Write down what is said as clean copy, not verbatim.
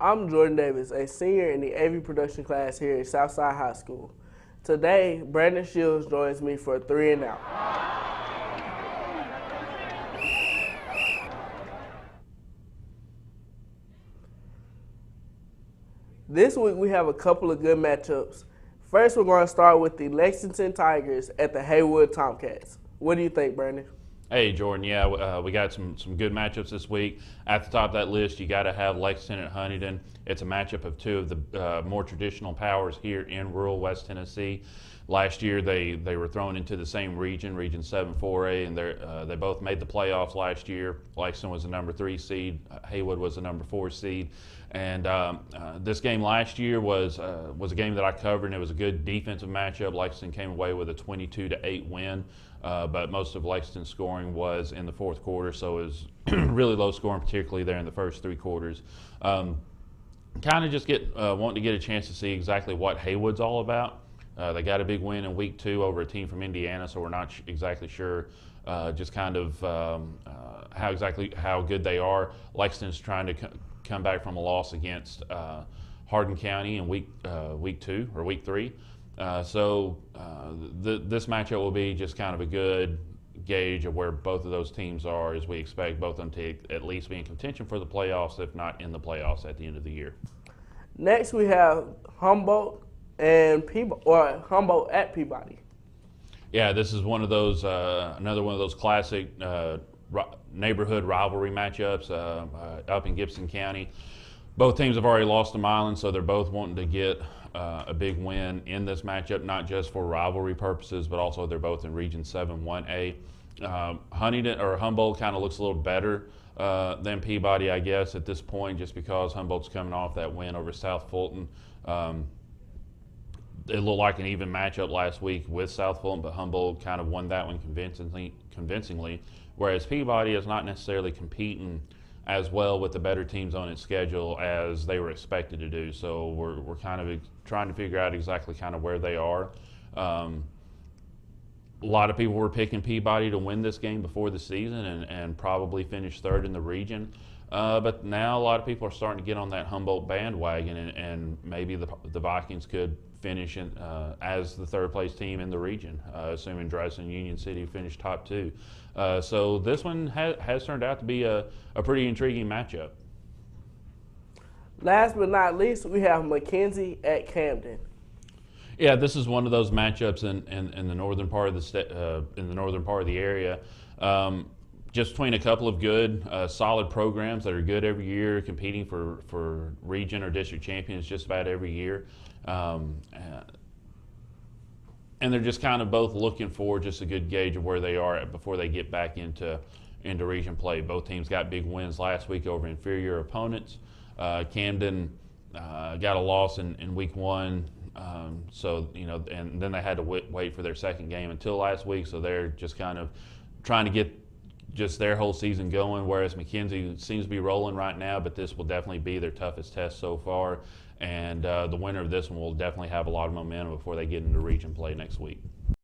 I'm Jordan Davis, a senior in the AV production class here at Southside High School. Today, Brandon Shields joins me for 3 and Out. This week we have a couple of good matchups. First, we're going to start with the Lexington Tigers at the Haywood Tomcats. What do you think, Brandon? Hey, Jordan. Yeah, we got some good matchups this week. At the top of that list, you got to have Lexington at Huntington. It's a matchup of two of the more traditional powers here in rural West Tennessee. Last year, they were thrown into the same region, Region 7 4A, and they both made the playoffs last year. Lexington was the number 3 seed. Haywood was the number 4 seed. And this game last year was a game that I covered, and it was a good defensive matchup. Lexington came away with a 22-8 win. But most of Lexington's scoring was in the fourth quarter, so it was really low scoring, particularly there in the first 3 quarters. Kind of just wanting to get a chance to see exactly what Haywood's all about. They got a big win in week 2 over a team from Indiana, so we're not exactly sure just kind of how good they are. Lexington's trying to come back from a loss against Hardin County in week 2 or week 3. This matchup will be just kind of a good gauge of where both of those teams are, as we expect both of them to at least be in contention for the playoffs, if not in the playoffs at the end of the year. Next, we have Humboldt and Humboldt at Peabody. Yeah, this is one of those another one of those classic neighborhood rivalry matchups up in Gibson County. Both teams have already lost to Milan, so they're both wanting to get a big win in this matchup, not just for rivalry purposes, but also they're both in Region 7 1A. Humboldt kind of looks a little better than Peabody, I guess, at this point, just because Humboldt's coming off that win over South Fulton. It looked like an even matchup last week with South Fulton, but Humboldt kind of won that one convincingly, whereas Peabody is not necessarily competing as well with the better teams on its schedule as they were expected to do. So we're kind of trying to figure out exactly kind of where they are. A lot of people were picking Peabody to win this game before the season and probably finish 3rd in the region. But now a lot of people are starting to get on that Humboldt bandwagon, and maybe the Vikings could finish as the 3rd place team in the region, assuming Dresden and Union City finish top 2. So this one has turned out to be a pretty intriguing matchup. Last but not least, we have Mackenzie at Camden. Yeah, this is one of those matchups in the northern part of the area. Just between a couple of good, solid programs that are good every year, competing for region or district champions just about every year. And they're just kind of both looking for just a good gauge of where they are before they get back into region play. Both teams got big wins last week over inferior opponents. Camden got a loss in week 1, and then they had to wait for their second game until last week. So they're just kind of trying to get just their whole season going, whereas Mackenzie seems to be rolling right now, but this will definitely be their toughest test so far. And the winner of this one will definitely have a lot of momentum before they get into region play next week.